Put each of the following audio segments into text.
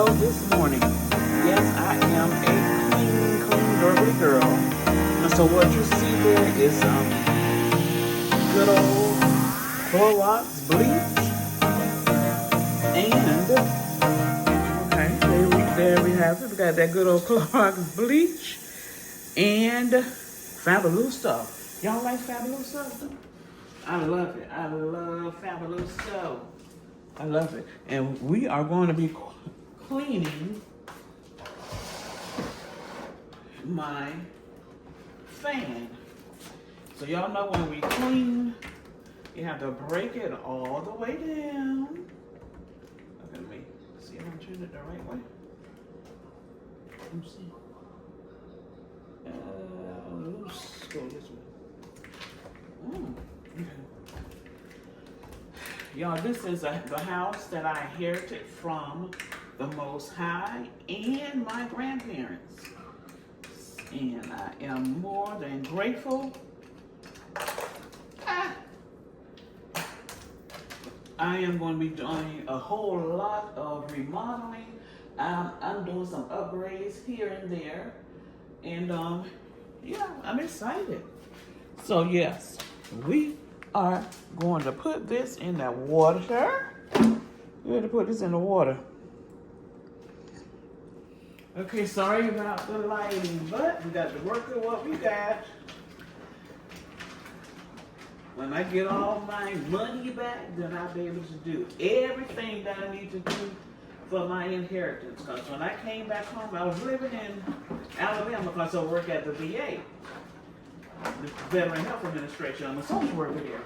video this morning. Yes, I am a clean, girly girl. And so what you see there is good old Clorox bleach. And, okay, there we have it. We got that good old Clorox bleach and Fabuloso. Y'all like Fabuloso? I love it. I love Fabuloso. I love it. And we are going to be cleaning my fan. So y'all know when we clean, you have to break it all the way down. Look at me. See if I'm turning it the right way? Let me see. Let's go this way. Okay. Y'all, this is the house that I inherited from the Most High and my grandparents. And I am more than grateful. I am going to be doing a whole lot of remodeling. I'm doing some upgrades here and there. And yeah, I'm excited. So yes, we are going to put this in the water. We're going to put this in the water. Okay, sorry about the lighting, but we got to work with what we got. When I get all my money back, then I'll be able to do everything that I need to do for my inheritance. Because when I came back home, I was living in Alabama because I work at the VA, the Veteran Health Administration. I'm a social worker there.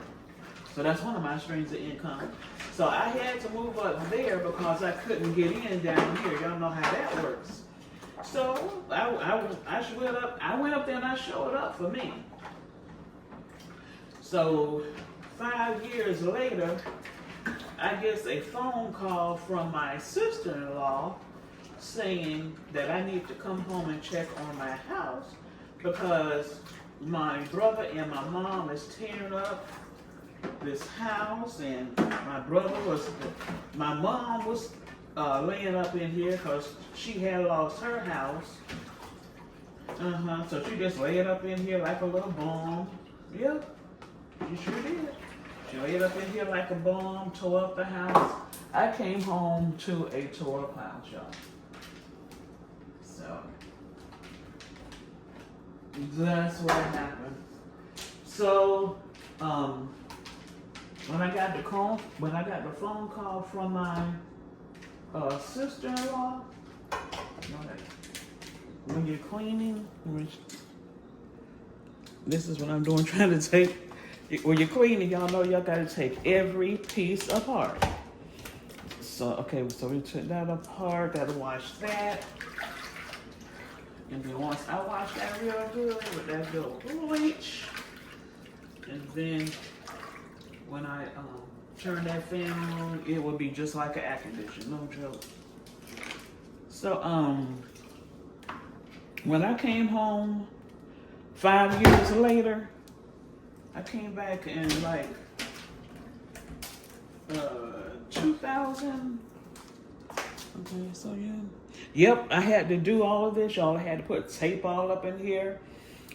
So that's one of my streams of income. So I had to move up there because I couldn't get in down here. Y'all know how that works. So I went up there and I showed up for me. So 5 years later, I get a phone call from my sister-in-law saying that I need to come home and check on my house because my brother and my mom is tearing up this house, and my mom was laying up in here because she had lost her house. So she just laid up in here like a little bomb. Yep. She sure did. She laid up in here like a bomb, tore up the house. I came home to a tore up house, y'all. So that's what happened. So when I got the phone call from my sister-in-law, when you're cleaning, this is what I'm doing, trying to take. When you're cleaning, y'all know y'all got to take every piece apart. So, okay, so we took that apart, got to wash that. And then once I wash that real good with that little bleach, and then when I turn that fan on, it will be just like an air conditioner, no joke. So, when I came home 5 years later, I came back in like 2000. Okay, so yeah. Yep, I had to do all of this, y'all. I had to put tape all up in here.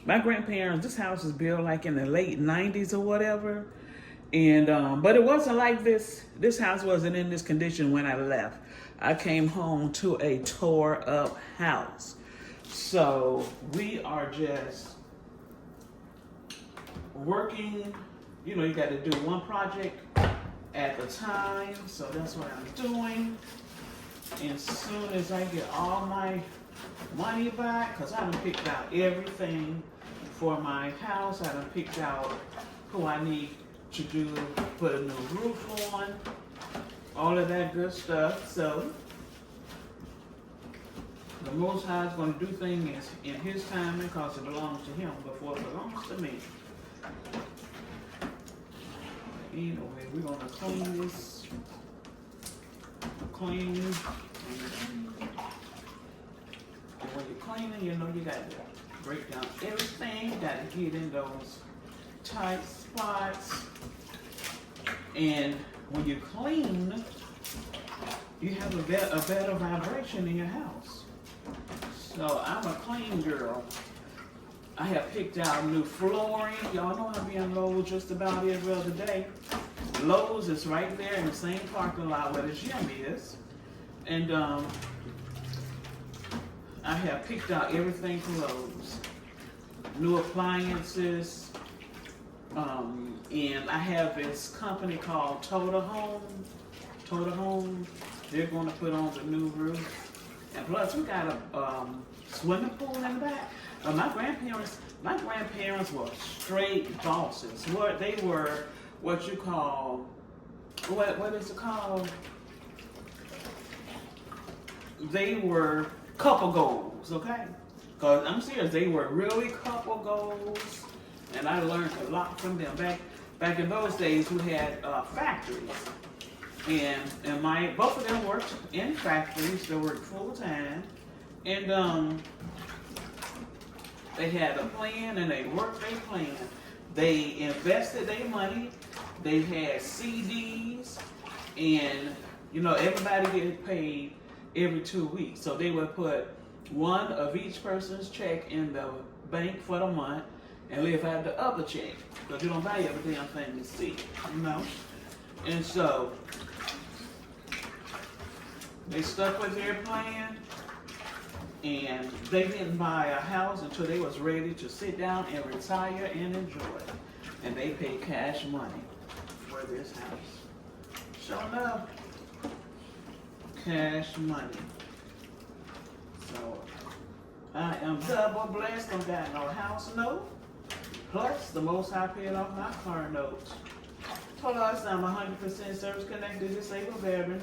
My grandparents, this house was built like in the late 90s or whatever. And but it wasn't like this. This house wasn't in this condition when I left. I came home to a tore up house. So we are just working, you know, you got to do one project at a time, so that's what I'm doing. And as soon as I get all my money back, because I done picked out everything for my house, I done picked out who I need to put a new roof on, all of that good stuff. So the Most High is going to do things in His timing because it belongs to Him before it belongs to me. Anyway, we're going to clean this. Clean. And when you're cleaning, you know you got to break down everything. You got to get in those tight spots. And when you clean, you have a better vibration in your house. So I'm a clean girl. I have picked out new flooring. Y'all know I be in Lowe's just about every other day. Lowe's is right there in the same parking lot where the gym is. And I have picked out everything from Lowe's. New appliances. And I have this company called Total Home. They're going to put on the new roof. And plus, we got a swimming pool in the back. My grandparents were straight bosses. They were what you call, what is it called? They were couple goals, okay? Because I'm serious, they were really couple goals. And I learned a lot from them. Back in those days, we had factories. And both of them worked in factories. They worked full time. And they had a plan and they worked their plan. They invested their money. They had CDs. And, everybody get paid every 2 weeks. So they would put one of each person's check in the bank for the month and live out the other check. Because you don't buy every damn thing you see, And so they stuck with their plan, and they didn't buy a house until they was ready to sit down and retire and enjoy. And they paid cash money for this house. Sure enough, cash money. So I am double blessed. Don't got no house note. Plus, the most I paid off my car notes. Told us I'm 100% service-connected disabled veteran.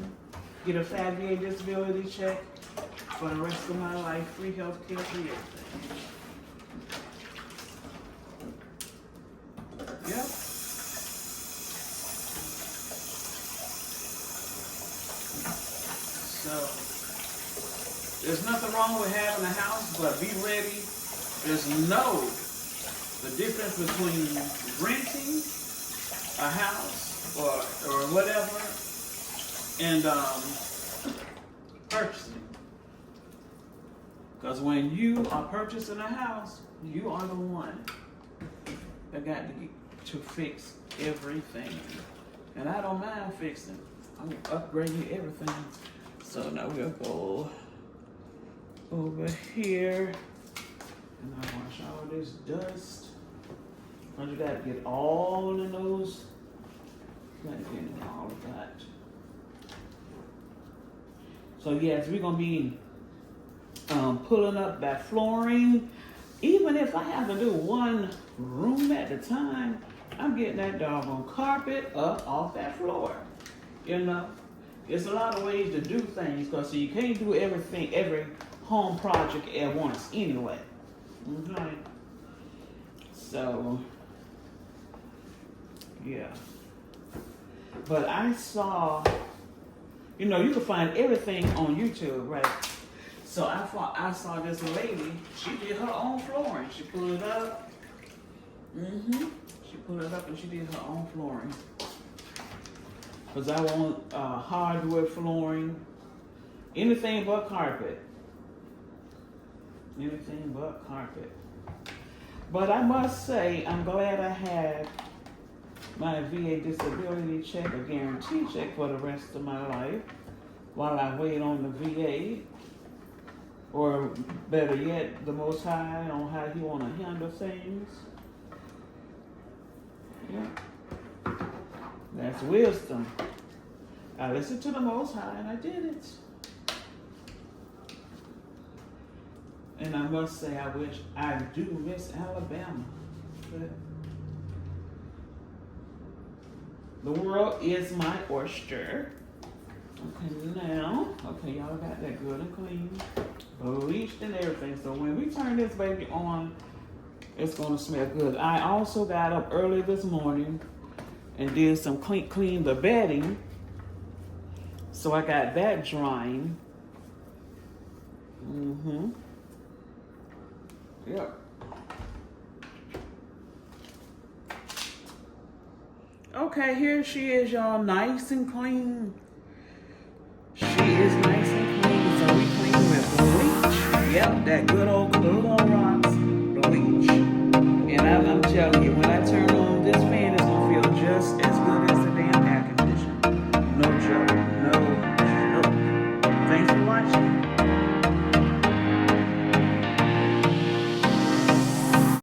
Get a VA disability check for the rest of my life. Free health care, free everything. Yep. So, there's nothing wrong with having a house, but be ready. There's the difference between renting a house or whatever and purchasing. Because when you are purchasing a house, you are the one that got to fix everything. And I don't mind fixing. I'm upgrading everything. So now we'll go over here and I wash all this dust. And you gotta get all of those. You gotta get in all of that. So yes, we're gonna be pulling up that flooring. Even if I have to do one room at a time, I'm getting that doggone carpet up off that floor. It's a lot of ways to do things because you can't do every home project at once anyway. Okay. So, yeah. But I saw, you can find everything on YouTube, right? So I saw this lady, she did her own flooring. She pulled it up. She pulled it up and she did her own flooring. Because I want hardwood flooring. Anything but carpet. Anything but carpet. But I must say, I'm glad I had my VA disability check, a guarantee check for the rest of my life while I wait on the VA. Or better yet, the Most High on how He want to handle things. Yeah. That's wisdom. I listened to the Most High and I did it. And I must say, I do miss Alabama. But the world is my oyster. Okay, y'all got that good and clean, bleached and everything. So when we turn this baby on, it's gonna smell good. I also got up early this morning and did some clean the bedding. So I got that drying. Yep. Okay, here she is, y'all, nice and clean. She Yep, that good old